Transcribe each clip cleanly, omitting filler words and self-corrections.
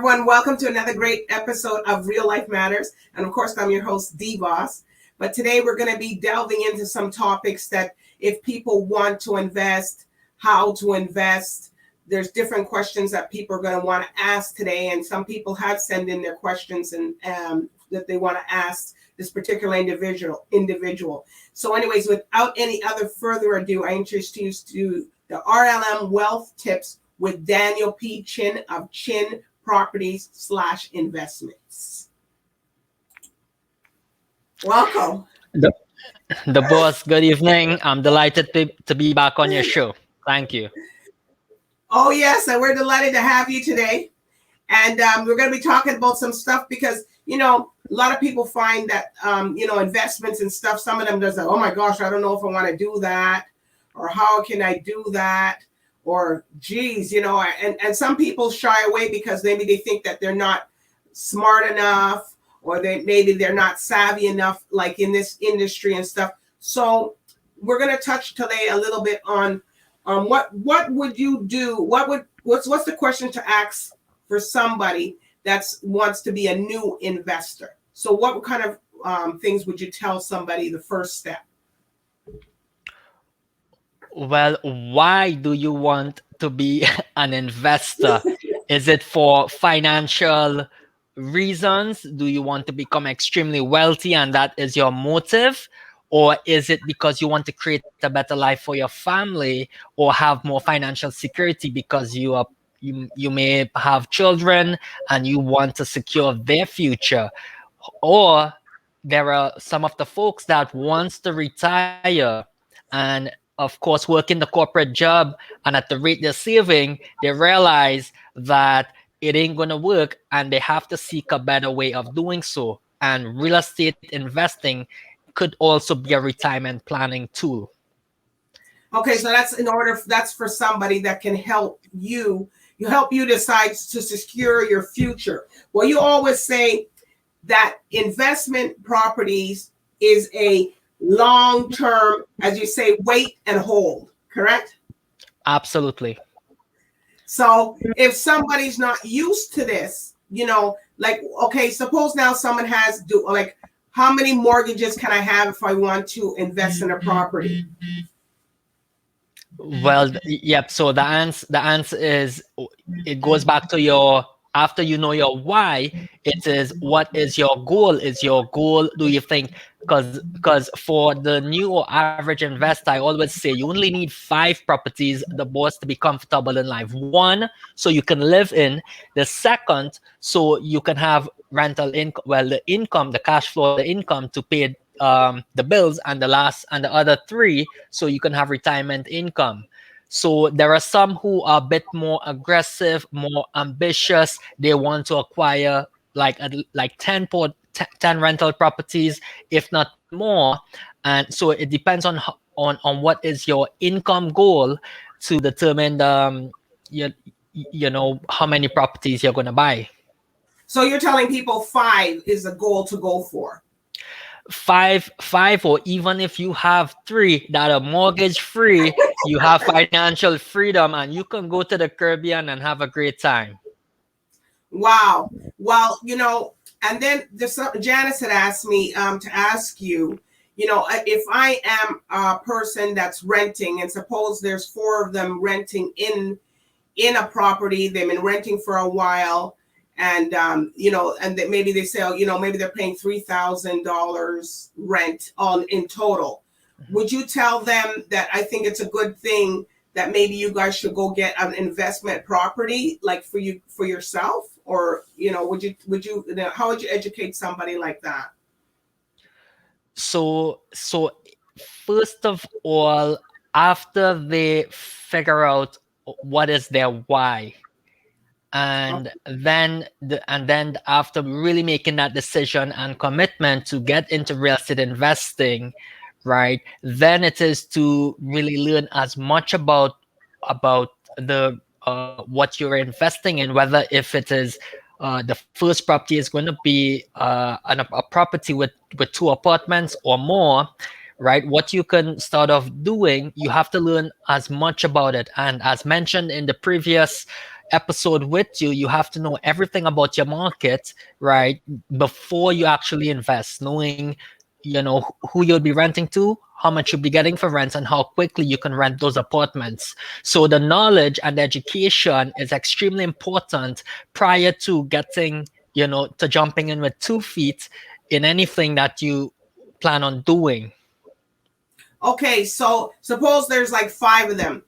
everyone. Welcome to another great episode of Real Life Matters. And of course, I'm your host, DBoss. But today we're going to be delving into some topics that if people want to invest, how to invest, there's different questions that people are going to want to ask today. And some people have sent in their questions and that they want to ask this particular individual. So anyways, without any other further ado, I introduce to the RLM Wealth Tips with Daniel P. Chin of Chin Properties/Investments. Welcome. The boss, good evening. I'm delighted to be back on your show. Thank you. Oh, yes, and we're delighted to have you today. And we're going to be talking about some stuff because, a lot of people find that, investments and stuff, some of them just like, oh my gosh, I don't know if I want to do that, or how can I do that? Or geez, and some people shy away because maybe they think that they're not smart enough, or maybe they're not savvy enough, like in this industry and stuff. So we're going to touch today a little bit on what would you do? What's the question to ask for somebody that wants to be a new investor? So what kind of things would you tell somebody the first step? Well, why do you want to be an investor? Is it for financial reasons? Do you want to become extremely wealthy and that is your motive? Or is it because you want to create a better life for your family or have more financial security because you may have children and you want to secure their future? Or there are some of the folks that wants to retire and of course work in the corporate job, and at the rate they're saving, they realize that it ain't gonna work and they have to seek a better way of doing so. And real estate investing could also be a retirement planning tool. Okay, so that's for somebody that can help you decide to secure your future. Well, you always say that investment properties is a long-term, as you say, wait and hold, correct? Absolutely. So if somebody's not used to this, okay, suppose now someone has how many mortgages can I have if I want to invest in a property? Well, yep. So the answer is, it goes back to your, after you know your why, it is what is your goal? Is your goal, do you think, because for the new or average investor, I always say you only need 5 properties, the boss, to be comfortable in life. 1, so you can live in. The second, so you can have rental income, the cash flow, the income to pay the bills, and the other 3, so you can have retirement income. So there are some who are a bit more aggressive, more ambitious. They want to acquire like 10 rental properties, if not more. And so it depends on what is your income goal to determine how many properties you're going to buy. So you're telling people 5 is a goal to go for. 5, or even if you have 3 that are mortgage free, you have financial freedom and you can go to the Caribbean and have a great time. Wow. Well, and then Janice had asked me to ask you, if I am a person that's renting, and suppose there's 4 of them renting in a property, they've been renting for a while. And, and maybe they say, maybe they're paying $3,000 rent in total. Mm-hmm. Would you tell them that I think it's a good thing that maybe you guys should go get an investment property, like for yourself? Or, how would you educate somebody like that? So first of all, after they figure out what is their why, and then after really making that decision and commitment to get into real estate investing, right, then it is to really learn as much about the what you're investing in, whether if it is the first property is going to be a property with 2 apartments or more, right? What you can start off doing, you have to learn as much about it. And as mentioned in the previous episode with you, you have to know everything about your market, right? Before you actually invest, knowing, who you'll be renting to, how much you'll be getting for rent, and how quickly you can rent those apartments. So the knowledge and education is extremely important prior to getting, to jumping in with 2 feet in anything that you plan on doing. Okay, so suppose there's like 5 of them,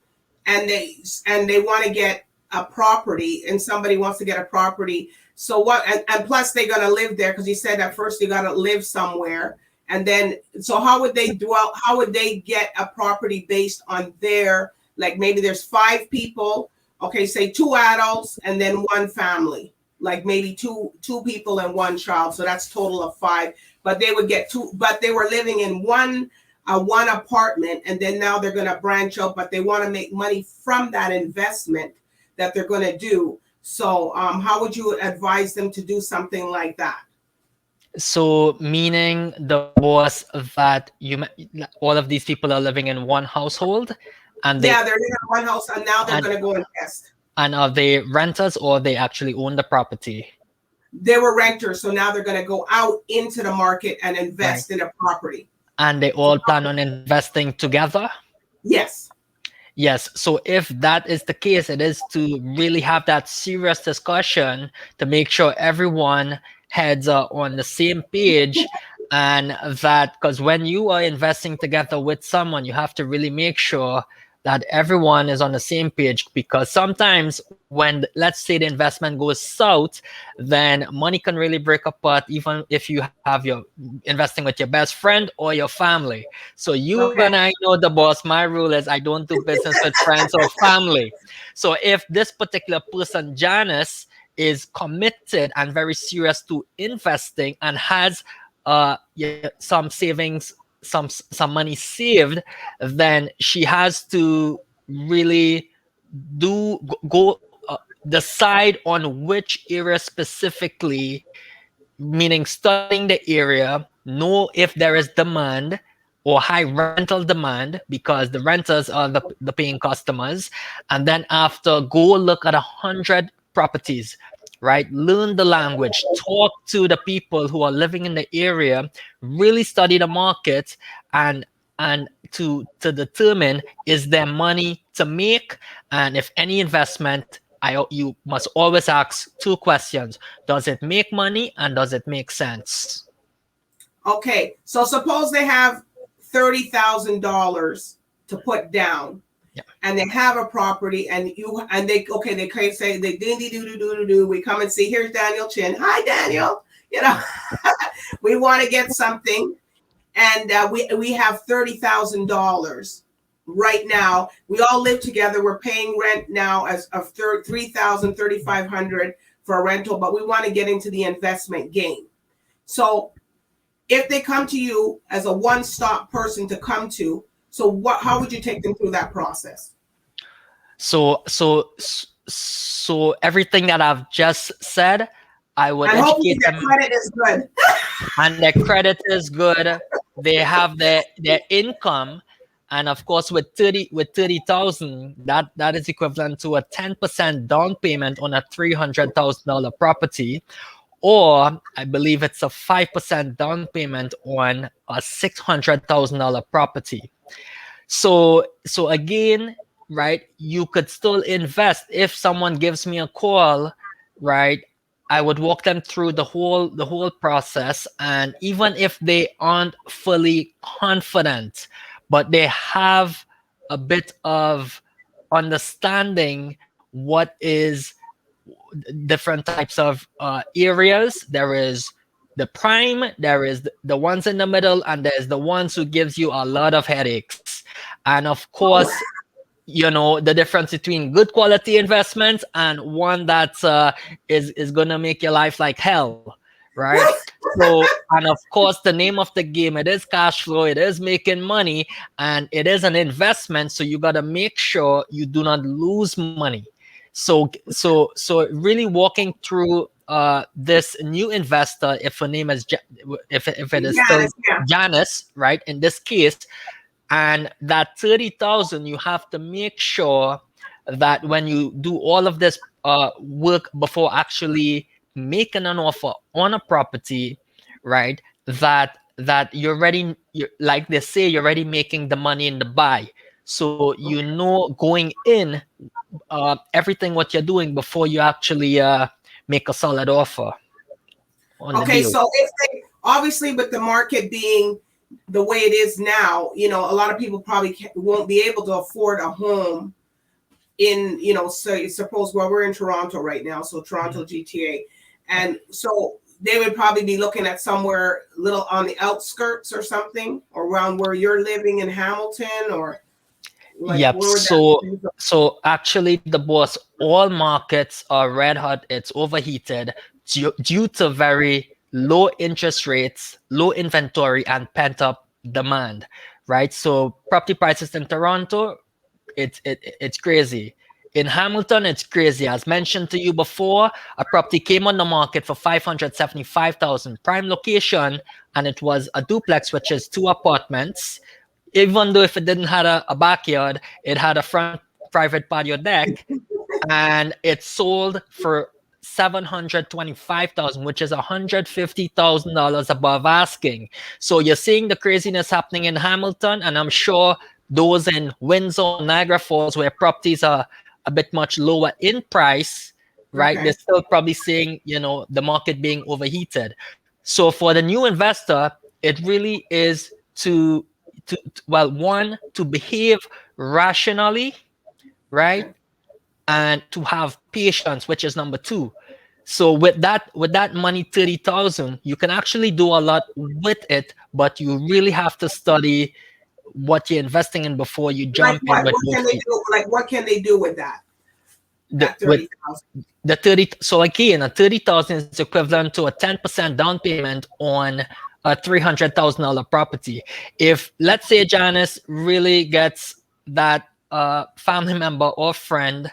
and they want to get a property, and somebody wants to get a property. So what? And plus they're gonna live there, because you said at first you gotta live somewhere, and then so how would they dwell? How would they get a property based on their, like, maybe there's 5 people. Okay, say 2 adults and then 1 family, like maybe two people and 1 child. So that's total of 5. But they would get 2. But they were living in one apartment, and then now they're going to branch out, but they want to make money from that investment that they're going to do. So how would you advise them to do something like that? So meaning the boss that all of these people are living in one household, and they're living in one house, and now they're going to go invest. And are they renters, or they actually own the property? They were renters, so now they're going to go out into the market and invest in a property. And they all plan on investing together? Yes. Yes. So if that is the case, it is to really have that serious discussion to make sure everyone heads are on the same page. And that, because when you are investing together with someone, you have to really make sure that everyone is on the same page, because sometimes when, let's say, the investment goes south, then money can really break apart, even if you have your investing with your best friend or your family. So and I know the boss, my rule is I don't do business with friends or family. So if this particular person, Janice, is committed and very serious to investing and has some savings, some money saved, then she has to really decide on which area specifically, meaning studying the area, know if there is demand or high rental demand, because the renters are the paying customers, and then after go look at 100 properties, right? Learn the language, talk to the people who are living in the area, really study the market, and to determine, is there money to make? And if any investment, you must always ask 2 questions: does it make money, and does it make sense? Okay, so suppose they have $30,000 to put down. Yeah. And they have a property, and they can say they do. We come and see, here's Daniel Chin. Hi, Daniel. We want to get something, and we have $30,000 right now. We all live together. We're paying rent now as of $3,000, $3,500 for a rental, but we want to get into the investment game. So if they come to you as a one-stop person to come to, so how would you take them through that process? So everything that I've just said, I would educate them. Their credit is good. And their credit is good. They have their income, and of course, with 30,000, that is equivalent to a 10% down payment on a $300,000 property, or I believe it's a 5% down payment on a $600,000 property. So again, right, you could still invest. If someone gives me a call, right, I would walk them through the whole process. And even if they aren't fully confident, but they have a bit of understanding what is different types of areas. There is the prime, there is the ones in the middle, and there's the ones who gives you a lot of headaches. And of course, the difference between good quality investments and one that is gonna make your life like hell, right? So, and of course, the name of the game, it is cash flow, it is making money, and it is an investment. So you gotta make sure you do not lose money. So really walking through this new investor, if her name is if it is still Janice, right? In this case. And that 30,000, you have to make sure that when you do all of this work before actually making an offer on a property, right? That you're like they say, you're already making the money in the buy. So you know going in everything what you're doing before you actually make a solid offer on the Okay, deal. so if they obviously with the market being the way it is now, you know, a lot of people probably won't be able to afford a home in, you know, so suppose well we're in Toronto right now, so Toronto GTA, and so they would probably be looking at somewhere little on the outskirts or something, or around where you're living in Hamilton, or like Yep. where would So that? so actually, the boss, all markets are red hot. It's overheated due to very low interest rates, low inventory, and pent up demand. Right. So property prices in Toronto, it's crazy. In Hamilton, it's crazy. As mentioned to you before, a property came on the market for 575,000, prime location, and it was a duplex, which is two apartments. Even though if it didn't have a backyard, it had a front private patio deck, and it sold for 725,000, which is $150,000 above asking. So you're seeing the craziness happening in Hamilton, and I'm sure those in Windsor, Niagara Falls, where properties are a bit much lower in price, right? They're Okay. still probably seeing, the market being overheated. So for the new investor, it really is well, one, to behave rationally, right? Okay. And to have patience, which is number two. So with that money, 30,000, you can actually do a lot with it, but you really have to study what you're investing in before you Like jump in what? with What both can they feet. do? Like what can they do with that? The, That with 30,000. the 30, so again, a 30,000 is equivalent to a 10% down payment on a $300,000 property. If let's say Janice really gets that family member or friend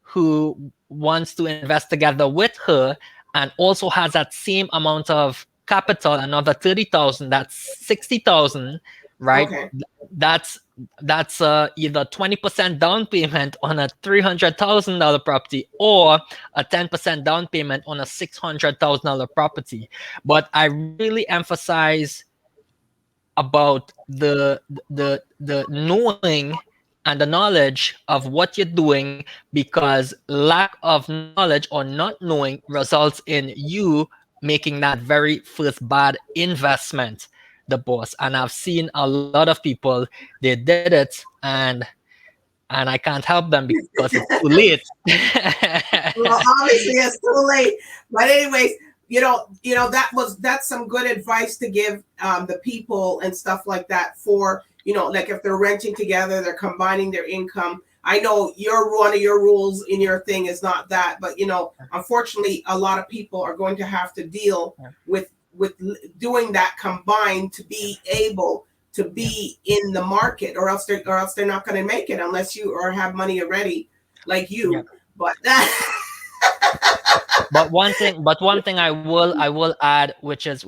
who wants to invest together with her and also has that same amount of capital, another 30,000, that's 60,000, right? Okay. That's either 20% down payment on a $300,000 property or a 10% down payment on a $600,000 property. But I really emphasize about the knowing and the knowledge of what you're doing, because lack of knowledge or not knowing results in you making that very first bad investment, the boss. And I've seen a lot of people, they did it, and I can't help them because it's too late. Well, obviously it's too late. But anyways, that's some good advice to give the people and stuff like that for, like if they're renting together, they're combining their income. I know one of your rules in your thing is not that, but unfortunately, a lot of people are going to have to deal with doing that combined to be able to be in the market, or else they're not going to make it unless you or have money already, like you. But But one thing I will add, which is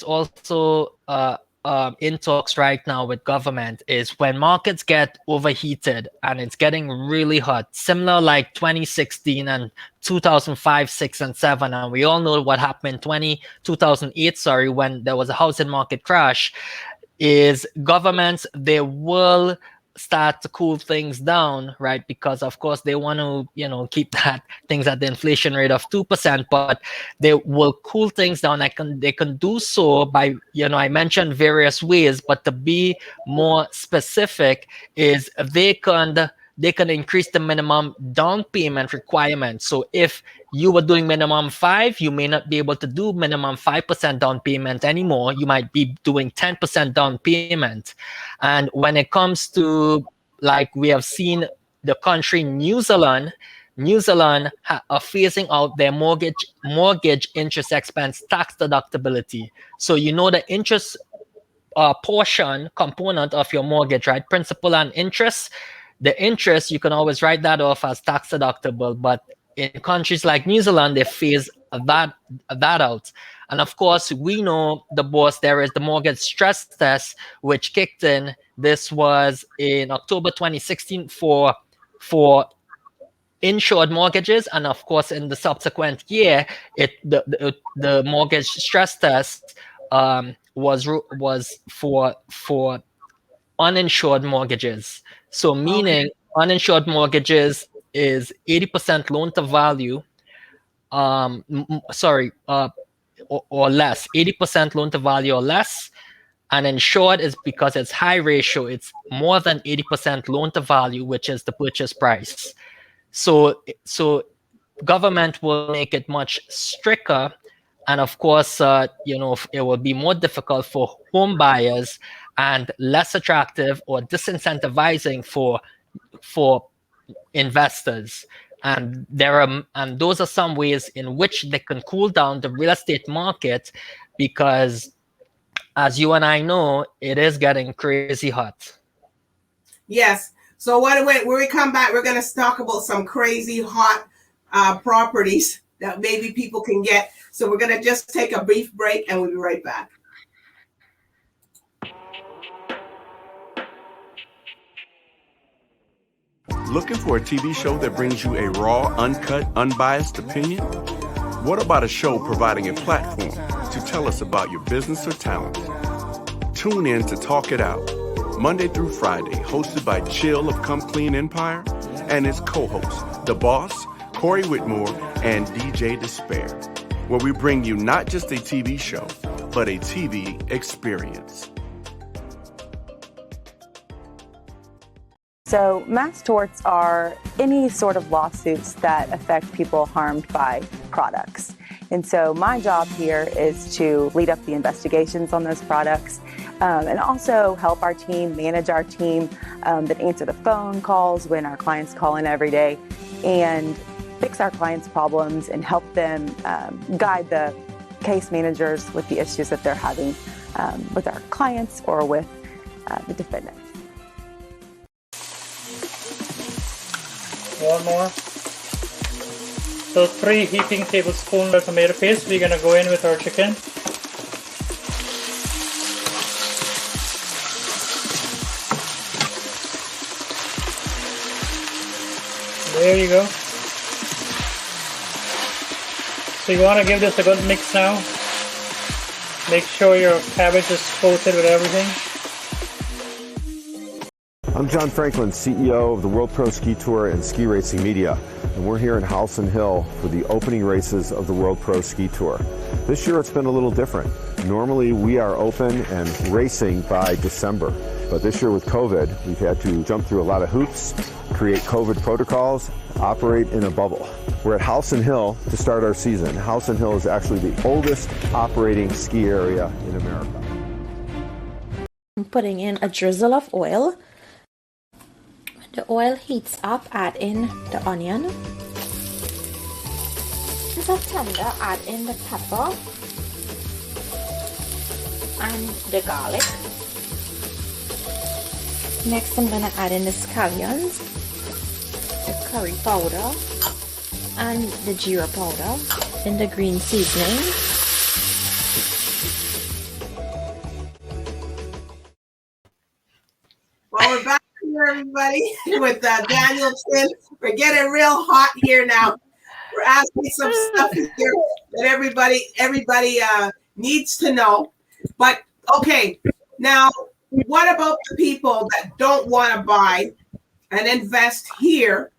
also in talks right now with government, is when markets get overheated and it's getting really hot, similar like 2016 and 2005, 6, and 7, and we all know what happened in 2008, sorry, when there was a housing market crash, is governments, they will start to cool things down, right? Because of course they want to, keep that things at the inflation rate of 2%, but they will cool things down. They can do so by, I mentioned various ways, but to be more specific, is they can increase the minimum down payment requirement. So if you were doing minimum 5, you may not be able to do minimum 5% down payment anymore. You might be doing 10% down payment. And when it comes to, like, we have seen the country New Zealand are phasing out their mortgage interest expense tax deductibility. So the interest portion component of your mortgage, right? Principal and interest. The interest, you can always write that off as tax deductible, but in countries like New Zealand, they phase that out. And of course, we know, the boss, there is the mortgage stress test, which kicked in. This was in October 2016 for insured mortgages, and of course in the subsequent year, the mortgage stress test was for uninsured mortgages. So meaning uninsured mortgages is 80% loan to value, or less, 80% loan to value or less. And insured is because it's high ratio, it's more than 80% loan to value, which is the purchase price. So government will make it much stricter, and of course, it will be more difficult for home buyers and less attractive or disincentivizing for investors. And those are some ways in which they can cool down the real estate market, because as you and I know, it is getting crazy hot. Yes. So when we come back, we're going to talk about some crazy hot properties that maybe people can get. So we're going to just take a brief break and we'll be right back. Looking for a TV show that brings you a raw, uncut, unbiased opinion? What about a show providing a platform to tell us about your business or talent? Tune in to Talk It Out, Monday through Friday, hosted by Chill of Come Clean Empire and his co-hosts, DBoss, Corey Whitmore, and DJ Despair, where we bring you not just a TV show, but a TV experience. So mass torts are any sort of lawsuits that affect people harmed by products. And so my job here is to lead up the investigations on those products, and also help our team, manage our team that answer the phone calls when our clients call in every day, and fix our clients' problems and help them guide the case managers with the issues that they're having with our clients or with the defendant. One more. So 3 heaping tablespoons of tomato paste. We're gonna go in with our chicken. There you go. So you want to give this a good mix now. Make sure your cabbage is coated with everything. I'm John Franklin, CEO of the World Pro Ski Tour and Ski Racing Media, and we're here in Howson Hill for the opening races of the World Pro Ski Tour. This year it's been a little different. Normally we are open and racing by December, but this year with COVID, we've had to jump through a lot of hoops, create COVID protocols, operate in a bubble. We're at Howson Hill to start our season. Howson Hill is actually the oldest operating ski area in America. I'm putting in a drizzle of oil. The oil heats up, add in the onion. Once it's tender, add in the pepper and the garlic. Next, I'm gonna add in the scallions, the curry powder, and the jeera powder, and the green seasoning. Well, we're back here, everybody, with Daniel Chin. We're getting real hot here now. We're asking some stuff here that everybody needs to know. But okay, now what about the people that don't want to buy and invest here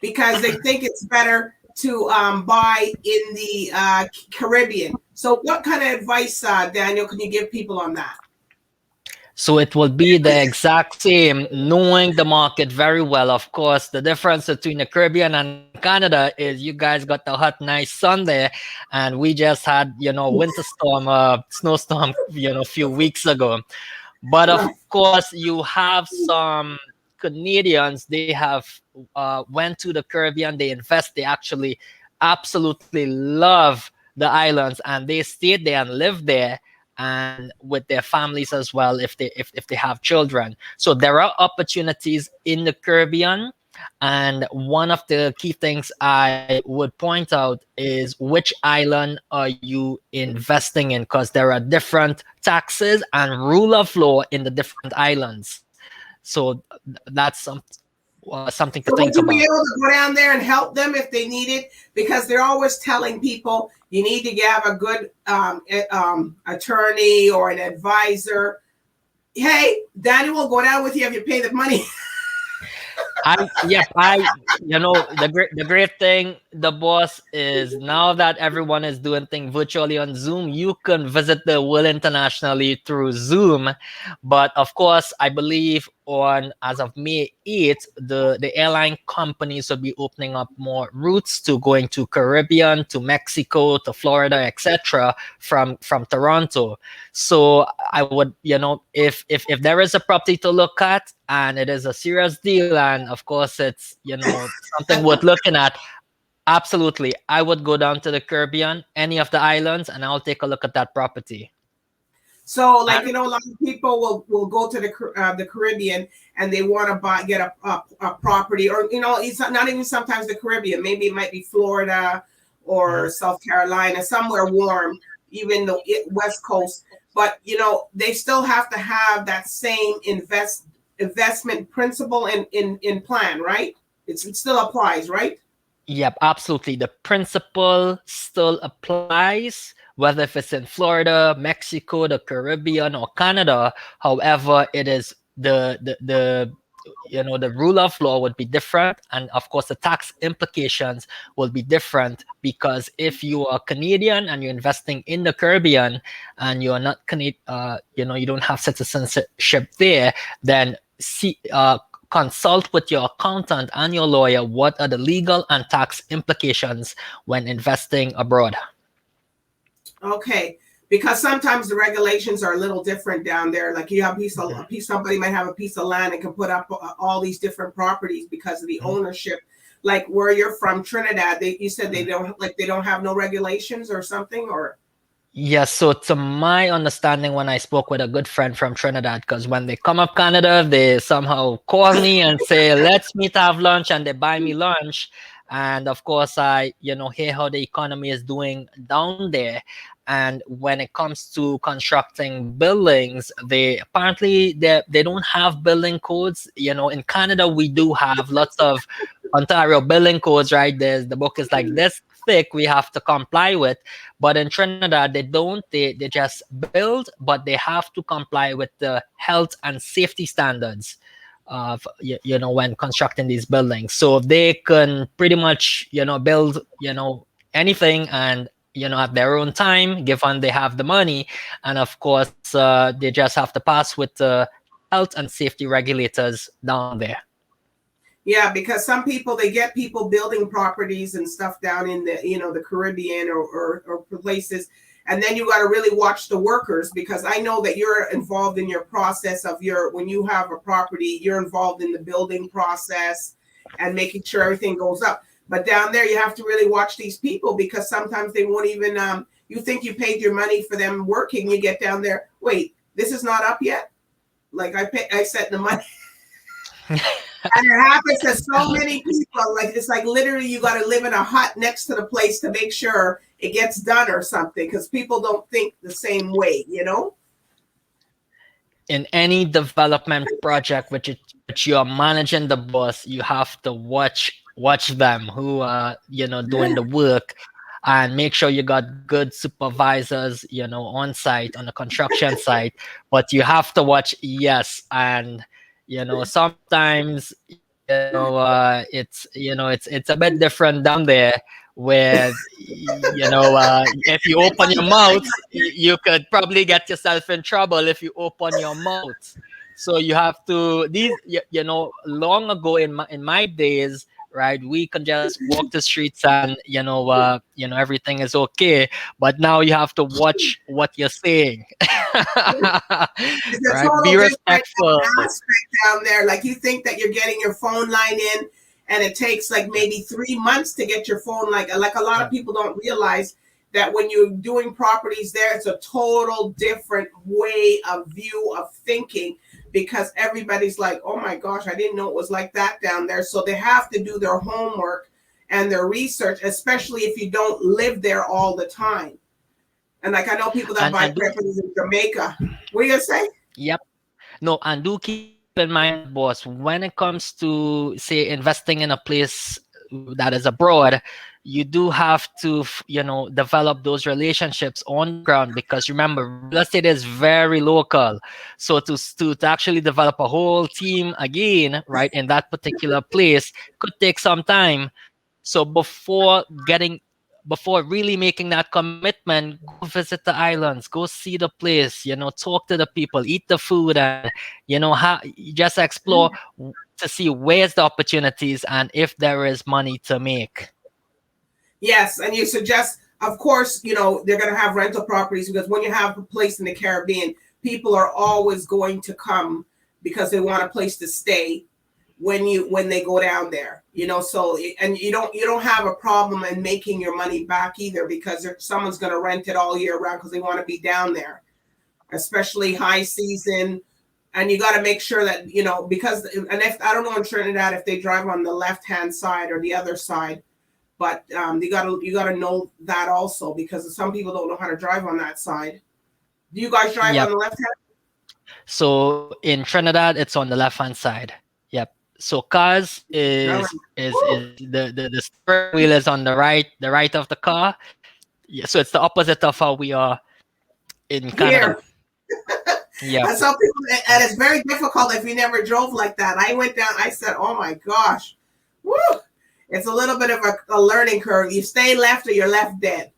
because they think it's better to buy in the Caribbean? So what kind of advice, Daniel, can you give people on that? So it will be the exact same, knowing the market very well. Of course, the difference between the Caribbean and Canada is you guys got the hot, nice sun there, and we just had, winter storm, snowstorm, a few weeks ago. But of course, you have some Canadians, they have went to the Caribbean, they invest, they actually absolutely love the islands, and they stayed there and lived there, and with their families as well, if they have children. So there are opportunities in the Caribbean, and one of the key things I would point out is which island are you investing in, because there are different taxes and rule of law in the different islands. So that's something. something to So think would you about. be able to go down there and help them if they need it? Because they're always telling people you need to have a good attorney or an advisor. Hey, Danny will go down with you if you pay the money. The great thing, the boss, is now that everyone is doing things virtually on Zoom, you can visit the world internationally through Zoom. But of course, I believe as of May 8th, the airline companies will be opening up more routes to going to Caribbean, to Mexico, to Florida, etc. from Toronto. So I would, if there is a property to look at and it is a serious deal, and of course it's something worth looking at, absolutely, I would go down to the Caribbean, any of the islands, and I'll take a look at that property. So, like, a lot of people will go to the Caribbean and they want to get a property, or it's not even sometimes the Caribbean. Maybe it might be Florida or South Carolina, somewhere warm, even the West Coast. But they still have to have that same investment principle in plan, right? It still applies, right? Yep, absolutely. The principle still applies, whether if it's in Florida, Mexico, the Caribbean, or Canada. However, it is the rule of law would be different, and of course the tax implications will be different, because if you are Canadian and you're investing in the Caribbean and you're not Canadian, you don't have citizenship there, then consult with your accountant and your lawyer what are the legal and tax implications when investing abroad. Okay, because sometimes the regulations are a little different down there. Like you have somebody might have a piece of land and can put up all these different properties because of the ownership. Like where you're from, Trinidad, you said they don't have no regulations or something, or? Yes, so to my understanding, when I spoke with a good friend from Trinidad, because when they come up Canada, they somehow call me and say, let's meet, have lunch, and they buy me lunch. And of course, I hear how the economy is doing down there. And when it comes to constructing buildings, they don't have building codes. In Canada, we do have lots of Ontario building codes, right? The book is like this thick, we have to comply with. But in Trinidad, they don't. They just build, but they have to comply with the health and safety standards of when constructing these buildings. So they can pretty much build anything, and at their own time, given they have the money. And of course, they just have to pass with the health and safety regulators down there. Yeah, because some people, they get people building properties and stuff down in the the Caribbean or places, and then you got to really watch the workers, because I know that you're involved in your process of when you have a property, you're involved in the building process and making sure everything goes up. But down there, you have to really watch these people, because sometimes they won't even. You think you paid your money for them working, you get down there, wait, this is not up yet. Like I sent the money. And it happens to so many people. Like it's like literally you got to live in a hut next to the place to make sure it gets done or something, because people don't think the same way, In any development project which you are managing, the boss, you have to watch them who are doing the work, and make sure you got good supervisors on site, on the construction site. But you have to watch, yes, and sometimes it's a bit different down there, where if you open your mouth, you could probably get yourself in trouble if you open your mouth. So you have to long ago in my days, right, we can just walk the streets and everything is okay. But now you have to watch what you're saying. Right, be respectful. Aspect down there, like you think that you're getting your phone line in, and it takes like maybe 3 months to get your phone. Like a lot of people don't realize that when you're doing properties there, it's a total different way of view of thinking, because everybody's like, oh my gosh, I didn't know it was like that down there. So they have to do their homework and their research, especially if you don't live there all the time. And like I know people that buy properties in Jamaica. What are you gonna say? Yep. No, and do keep in mind, boss, when it comes to, say, investing in a place that is abroad, you do have to, develop those relationships on the ground, because remember, real estate is very local. So to actually develop a whole team again, right, in that particular place could take some time. So before really making that commitment, go visit the islands, go see the place, talk to the people, eat the food, and just explore to see where's the opportunities and if there is money to make. Yes, and you suggest, of course, they're going to have rental properties, because when you have a place in the Caribbean, people are always going to come because they want a place to stay when they go down there, so, and you don't have a problem in making your money back either, because someone's going to rent it all year round because they want to be down there, especially high season. And you got to make sure that, because, and if I don't know in Trinidad if they drive on the left-hand side or the other side, but you got to know that also, because some people don't know how to drive on that side. Do you guys drive on the left hand? So in Trinidad, it's on the left-hand side. Yep. So cars is the steering wheel is on the right of the car. Yeah. So it's the opposite of how we are in Canada. Yeah. And some people, and it's very difficult if you never drove like that. I went down. I said, "Oh my gosh, woo!" It's a little bit of a learning curve. You stay left or you're left dead.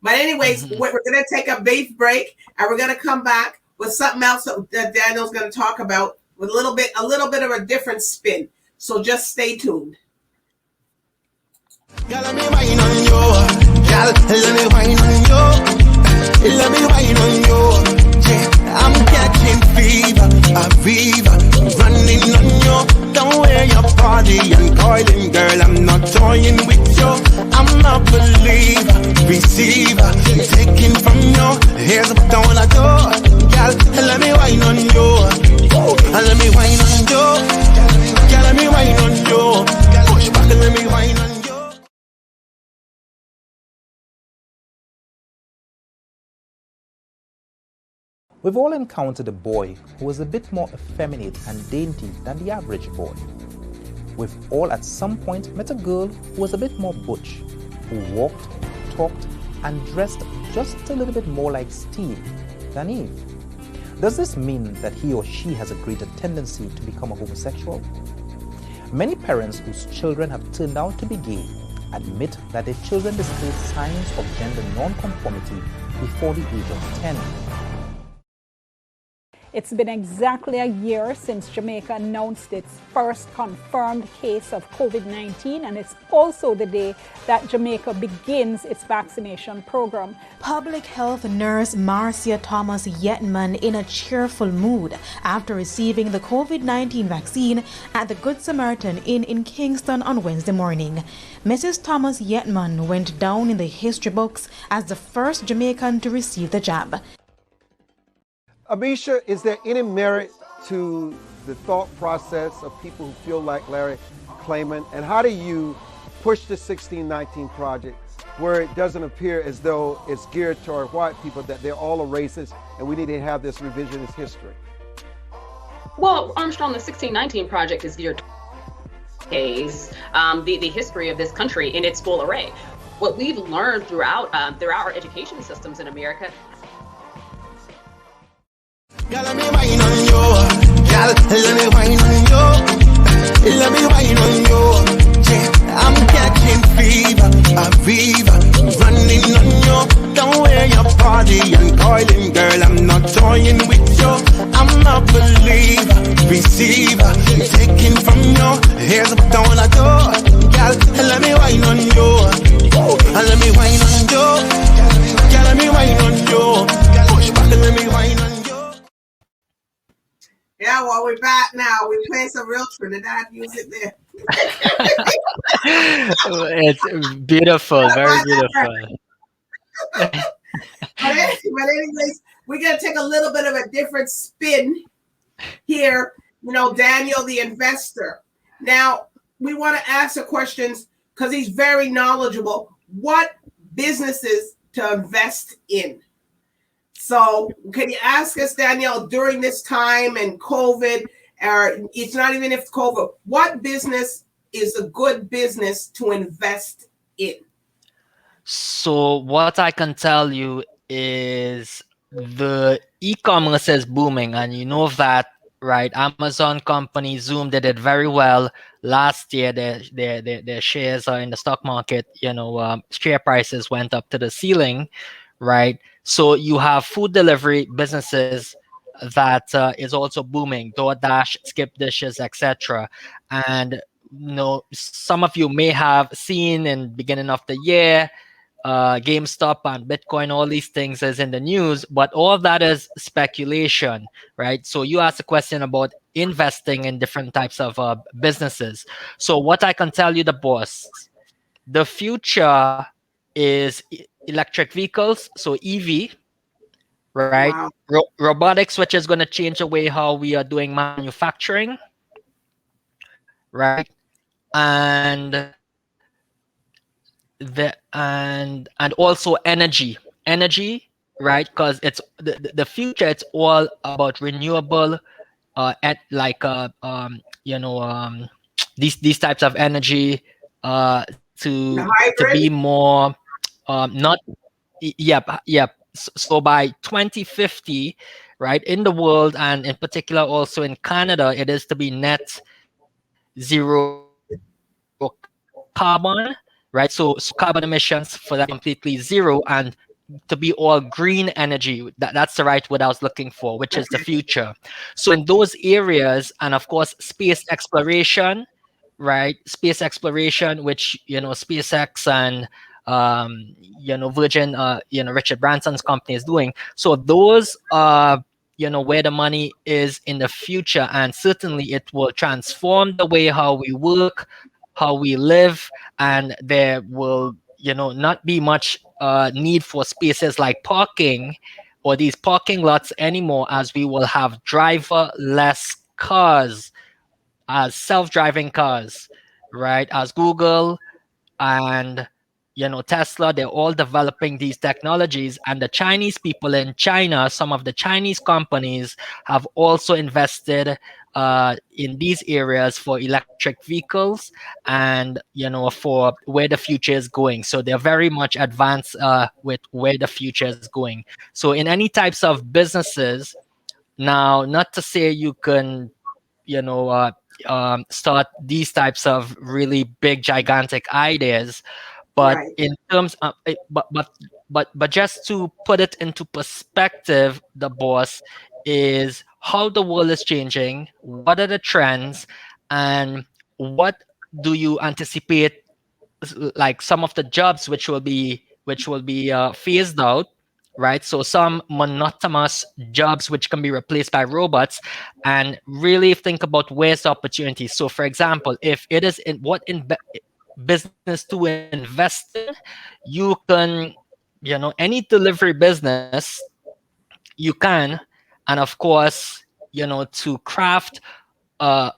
But anyways, we're going to take a brief break, and we're going to come back with something else that Daniel's going to talk about with a little bit of a different spin. So just stay tuned. Let me wine on you. Let me wine on you. Let me wine on you. I'm catching fever, a fever, running on you. Don't wear your body and coiling, girl. I'm not toying with you. I'm a believer, receiver, taking from you. Here's what I wanna do, girl. Let me wine on you. Let me wine on you. Girl, let me wine on you. Push back and let me wine on you. We've all encountered a boy who was a bit more effeminate and dainty than the average boy. We've all at some point met a girl who was a bit more butch, who walked, talked, and dressed just a little bit more like Steve than Eve. Does this mean that he or she has a greater tendency to become a homosexual? Many parents whose children have turned out to be gay admit that their children display signs of gender non-conformity before the age of 10. It's been exactly a year since Jamaica announced its first confirmed case of COVID-19, and it's also the day that Jamaica begins its vaccination program. Public health nurse Marcia Thomas Yetman in a cheerful mood after receiving the COVID-19 vaccine at the Good Samaritan Inn in Kingston on Wednesday morning. Mrs. Thomas Yetman went down in the history books as the first Jamaican to receive the jab. Amisha, is there any merit to the thought process of people who feel like Larry Klayman? And how do you push the 1619 project where it doesn't appear as though it's geared toward white people, that they're all a racist and we need to have this revisionist history? Well, Armstrong, the 1619 project is geared toward the history of this country in its full array. What we've learned throughout our education systems in America. Girl, let me wine on you. Girl, let me wine on you. Let me wine on you. Yeah, I'm catching fever, a fever, running on you. Don't wear your body and coiling, girl. I'm not toying with you. I'm a believer, receiver, taking from you. Here's what I wanna do, girl. Let me wine on you. Let me wine on you. Girl, let me wine on you. Push back and let me wine on you. Yeah, well, we're back now. We're playing some real Trinidad music there. It's beautiful, very beautiful. But anyways, we're going to take a little bit of a different spin here. Daniel, the investor. Now, we want to ask the questions because he's very knowledgeable. What businesses to invest in? So can you ask us, Danielle, during this time and COVID or it's not even if COVID. What business is a good business to invest in? So what I can tell you is the e-commerce is booming, and you know that, right? Amazon company, Zoom, they did very well last year. Their shares are in the stock market. Share prices went up to the ceiling, right? So you have food delivery businesses that is also booming: DoorDash, Skip Dishes, etc. And some of you may have seen in beginning of the year, GameStop and Bitcoin, all these things is in the news, but all of that is speculation, right? So you asked a question about investing in different types of businesses. So what I can tell you, the boss, the future is electric vehicles, so EV, right? Wow. Robotics, which is going to change the way how we are doing manufacturing, right? And also energy, right? Because it's the future, it's all about renewable, at like these types of energy, The to be hybrid? more, not yep. So by 2050, right, in the world, and in particular also in Canada, it is to be net zero carbon, right? So carbon emissions for that to be completely zero, and to be all green energy. That's the right word I was looking for, which is the future. So in those areas, and of course space exploration, right? Space exploration, which SpaceX and Virgin, Richard Branson's company is doing. So those are where the money is in the future, and certainly it will transform the way how we work, how we live, and there will not be much need for spaces like parking or these parking lots anymore, as we will have driverless cars, as self-driving cars, right? As Google and Tesla, they're all developing these technologies, and the Chinese people in China, some of the Chinese companies have also invested in these areas for electric vehicles, and for where the future is going. So they're very much advanced with where the future is going. So in any types of businesses now, not to say you can start these types of really big gigantic ideas, but Right. in terms of but just to put it into perspective, the boss, is how the world is changing, what are the trends, and what do you anticipate, like some of the jobs which will be phased out, right? So some monotonous jobs which can be replaced by robots, and really think about where's the opportunity. So for example, if it is in business to invest in, you can, any delivery business, you can, and of course, to craft a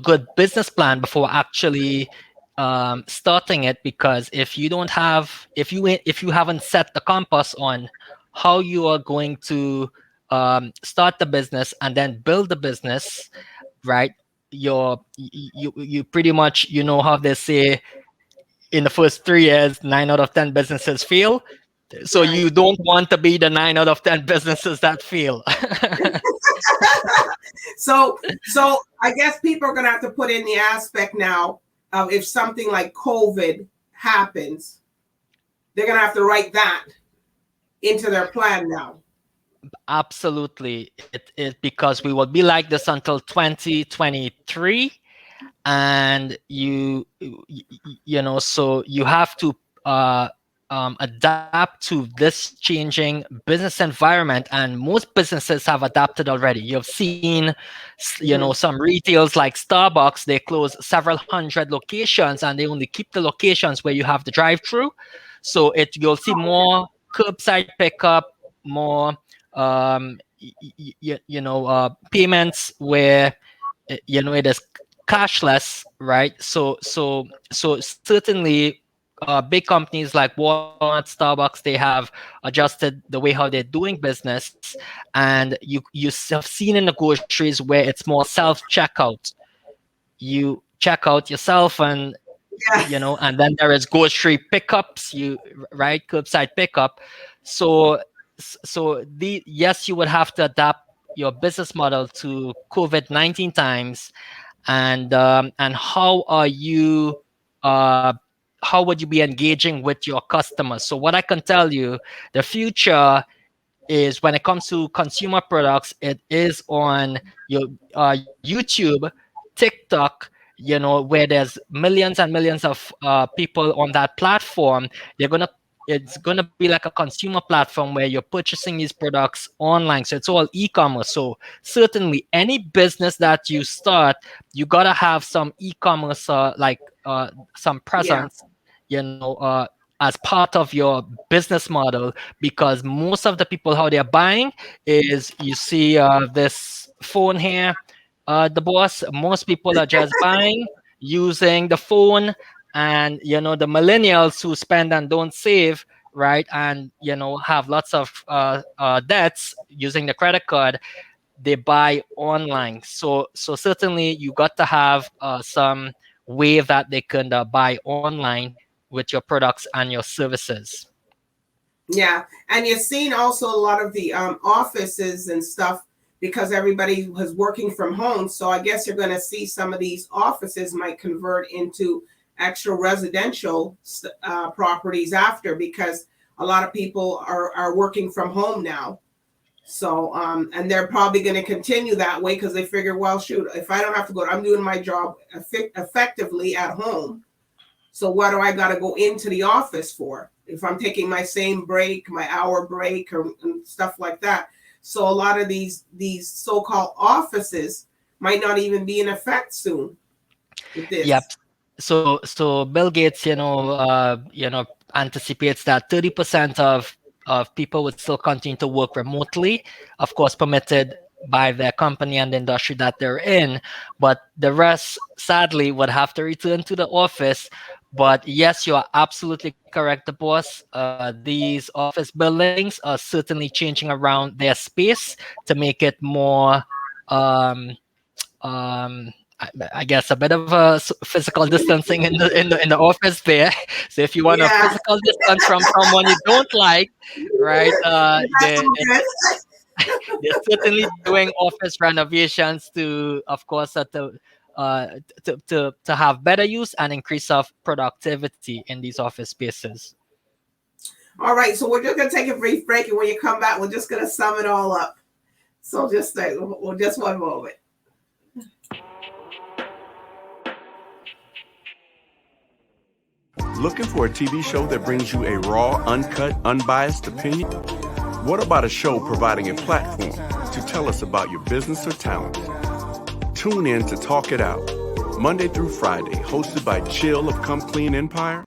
good business plan before actually starting it. Because if you don't have, if you haven't set the compass on how you are going to start the business and then build the business, right? You pretty much, how they say, in the first 3 years 9 out of 10 businesses fail. So Right. you don't want to be the 9 out of 10 businesses that fail. So I guess people are going to have to put in the aspect now of, if something like COVID happens, they're going to have to write that into their plan now. Absolutely. It because we will be like this until 2023, and so you have to adapt to this changing business environment, and most businesses have adapted already. You've seen some retails like Starbucks, they close several hundred locations, and they only keep the locations where you have the drive-through. So you'll see more curbside pickup, more payments where it is cashless, right? So certainly big companies like Walmart, Starbucks, they have adjusted the way how they're doing business, and you have seen in the groceries where it's more self checkout. You check out yourself, and and then there is grocery pickups. Right, curbside pickup. So yes, you would have to adapt your business model to COVID-19 times, and how are you? How would you be engaging with your customers? So what I can tell you, the future is when it comes to consumer products, it is on your YouTube, TikTok, where there's millions and millions of people on that platform. It's gonna be like a consumer platform where you're purchasing these products online. So it's all e-commerce. So certainly any business that you start, you gotta have some e-commerce, some presence, as part of your business model, because most of the people how they're buying is, you see this phone here, the boss. Most people are just buying using the phone, and the millennials who spend and don't save, right, and have lots of debts using the credit card, they buy online. So certainly you got to have some way that they can buy online with your products and your services. Yeah, and you've seen also a lot of the offices and stuff, because everybody was working from home. So I guess you're going to see some of these offices might convert into actual residential properties after, because a lot of people are working from home now. So and they're probably going to continue that way, because they figure, well, shoot, if I don't have to go, I'm doing my job effectively at home. So what do I got to go into the office for if I'm taking my same break, my hour break, and stuff like that? So a lot of these so-called offices might not even be in effect soon with this. Yep. So Bill Gates, anticipates that 30% of people would still continue to work remotely, of course, permitted by their company and the industry that they're in. But the rest, sadly, would have to return to the office. But yes, you are absolutely correct, the boss. These office buildings are certainly changing around their space to make it more, I guess, a bit of a physical distancing in the office there. So if you want a physical distance from someone you don't like, right? They're certainly doing office renovations to, of course, to have better use and increase of productivity in these office spaces. All right, so we're just gonna take a brief break, and when you come back, we're just gonna sum it all up. So just one moment. Looking for a TV show that brings you a raw, uncut, unbiased opinion? What about a show providing a platform to tell us about your business or talent? Tune in to Talk It Out, Monday through Friday, hosted by Chill of Come Clean Empire.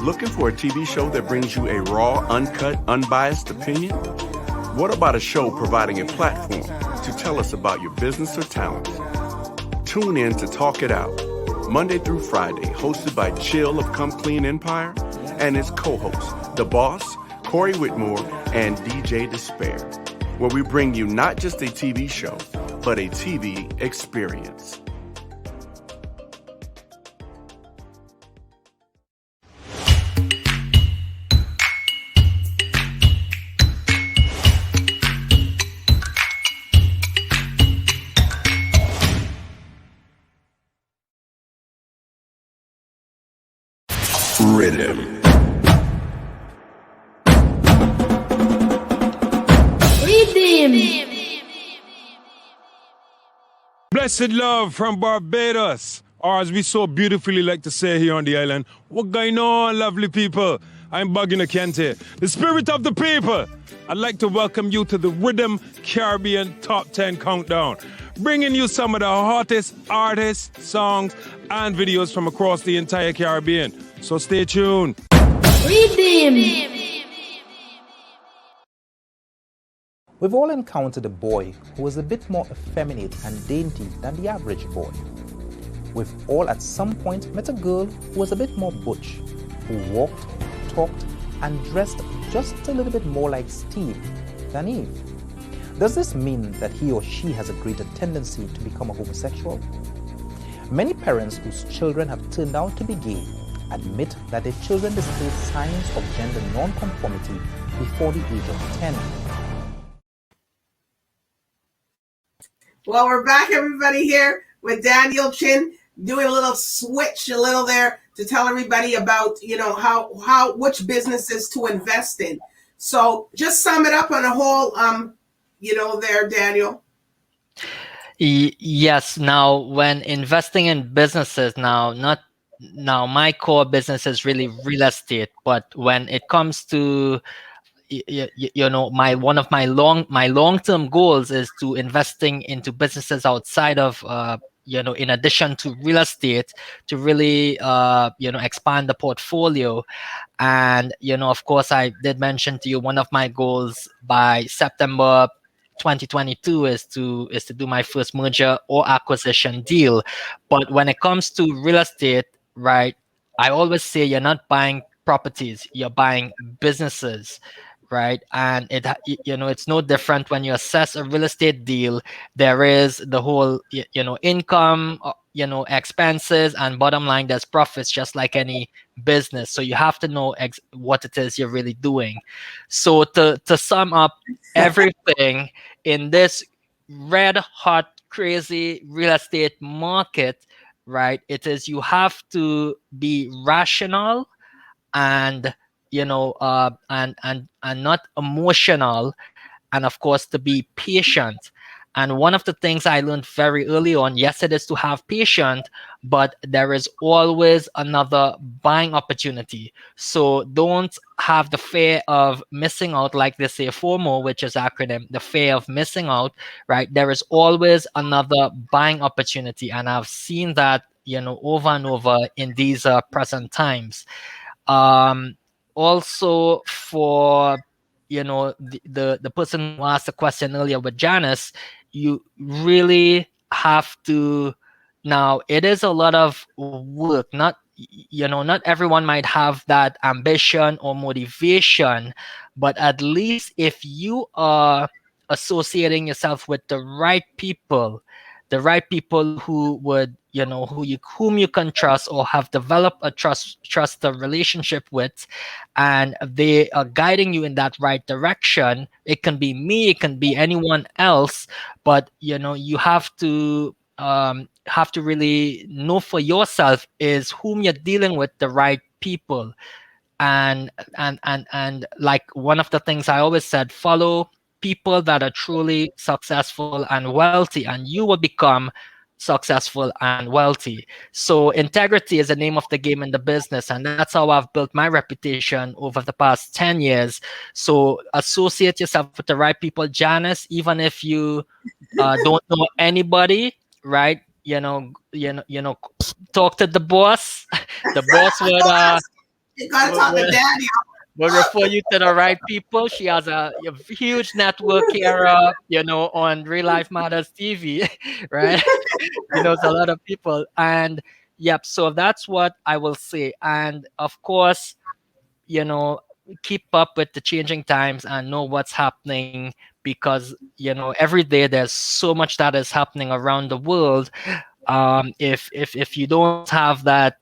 Looking for a TV show that brings you a raw, uncut, unbiased opinion? What about a show providing a platform to tell us about your business or talent? Tune in to Talk It Out, Monday through Friday, hosted by Chill of Come Clean Empire and his co-hosts, DBoss, Corey Whitmore, and DJ Despair, where we bring you not just a TV show, but a TV experience. Rhythm. Blessed love from Barbados, or as we so beautifully like to say here on the island, what going on, lovely people? I'm Bugina Kente, the spirit of the people. I'd like to welcome you to the Rhythm Caribbean Top 10 Countdown, bringing you some of the hottest artists, songs, and videos from across the entire Caribbean. So stay tuned. Rhythm. We've all encountered a boy who was a bit more effeminate and dainty than the average boy. We've all at some point met a girl who was a bit more butch, who walked, talked, and dressed just a little bit more like Steve than Eve. Does this mean that he or she has a greater tendency to become a homosexual? Many parents whose children have turned out to be gay admit that their children display signs of gender non-conformity before the age of 10. Well, we're back, everybody, here with Daniel Chin, doing a little switch, a little there to tell everybody about, how which businesses to invest in. So just sum it up on a whole, there, Daniel. Yes. Now, when investing in businesses, now my core business is really real estate, but when it comes to one of my long-term goals is to investing into businesses outside of in addition to real estate, to really expand the portfolio. And of course, I did mention to you, one of my goals by September 2022 is to do my first merger or acquisition deal. But when it comes to real estate, right, I always say you're not buying properties, you're buying businesses, right? And it's no different when you assess a real estate deal. There is the whole income, expenses, and bottom line, there's profits, just like any business. So you have to know what it is you're really doing. So to sum up everything in this red hot crazy real estate market, right, it is you have to be rational and and not emotional, and of course to be patient. And one of the things I learned very early on, yes, it is to have patience, but there is always another buying opportunity. So don't have the fear of missing out, like they say FOMO, which is acronym, the fear of missing out, right? There is always another buying opportunity, and I've seen that over and over in these present times. Also, for the person who asked the question earlier with Janice, you really have to, now it is a lot of work. Not everyone might have that ambition or motivation, but at least if you are associating yourself with the right people who would whom you can trust or have developed a trusted relationship with, and they are guiding you in that right direction. It can be me, it can be anyone else, but you have to really know for yourself is whom you're dealing with, the right people. And like one of the things I always said, follow people that are truly successful and wealthy, and you will become successful and wealthy. So integrity is the name of the game in the business, and that's how I've built my reputation over the past 10 years. So associate yourself with the right people, Janice, even if you don't know anybody, right? Talk to the boss. The boss would you gotta talk to Daniel. We'll refer you to the right people. She has a huge network here, on Real Life Matters TV, right? She knows a lot of people. And yep, so that's what I will say. And of course, keep up with the changing times and know what's happening, because, every day there's so much that is happening around the world. If you don't have that,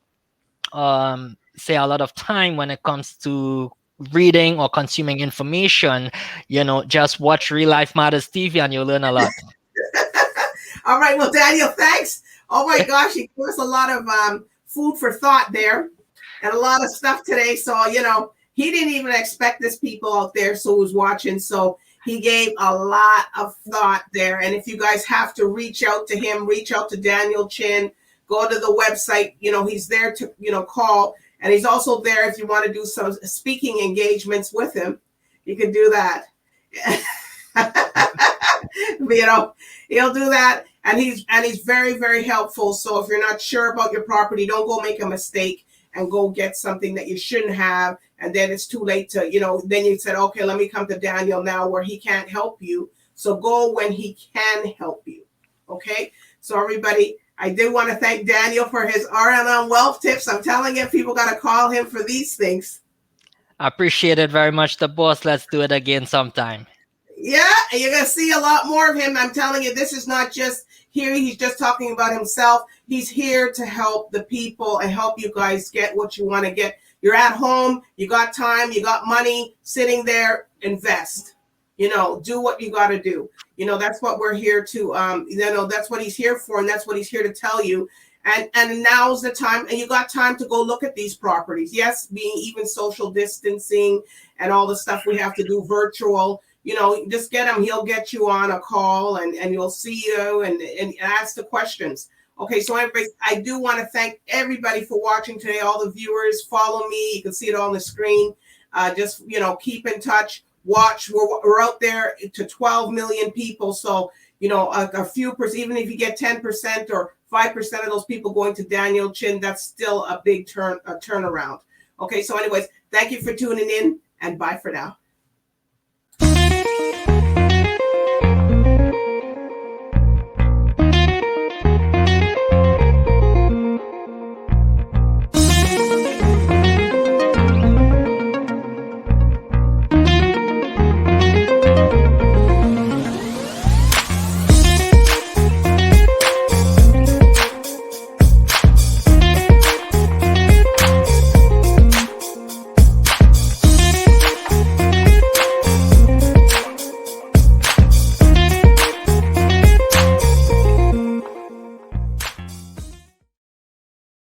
say, a lot of time when it comes to reading or consuming information, just watch Real Life Matters TV and you'll learn a lot. All right, well, Daniel, thanks. Oh my gosh, you gave us a lot of food for thought there, and a lot of stuff today. So he didn't even expect this, people out there who's watching. So he gave a lot of thought there. And if you guys have to reach out to him, reach out to Daniel Chin, go to the website. He's there to call. And he's also there if you want to do some speaking engagements with him. You can do that. He'll do that. And he's very, very helpful. So if you're not sure about your property, don't go make a mistake and go get something that you shouldn't have. And then it's too late to, you know, then you said, okay, let me come to Daniel now where he can't help you. So go when he can help you. Okay. So everybody, I do want to thank Daniel for his RLM wealth tips. I'm telling you, people got to call him for these things. I appreciate it very much, the boss. Let's do it again sometime. Yeah, and you're going to see a lot more of him. I'm telling you, this is not just here. He's just talking about himself. He's here to help the people and help you guys get what you want to get. You're at home. You got time. You got money sitting there. Invest. You know, do what you got to do. You know, that's what we're here to, you know, that's what he's here for. And that's what he's here to tell you. And now's the time. And you got time to go look at these properties. Yes, being even social distancing and all the stuff we have to do virtual. You know, just get him. He'll get you on a call and you'll see you and ask the questions. Okay, so everybody, I do want to thank everybody for watching today. All the viewers, follow me. You can see it on the screen. Just, you know, keep in touch. Watch. We're out there to 12 million people. So, you know, a few percent, even if you get 10% or 5% of those people going to Daniel Chin, that's still a big turnaround. Okay, so anyways, thank you for tuning in and bye for now.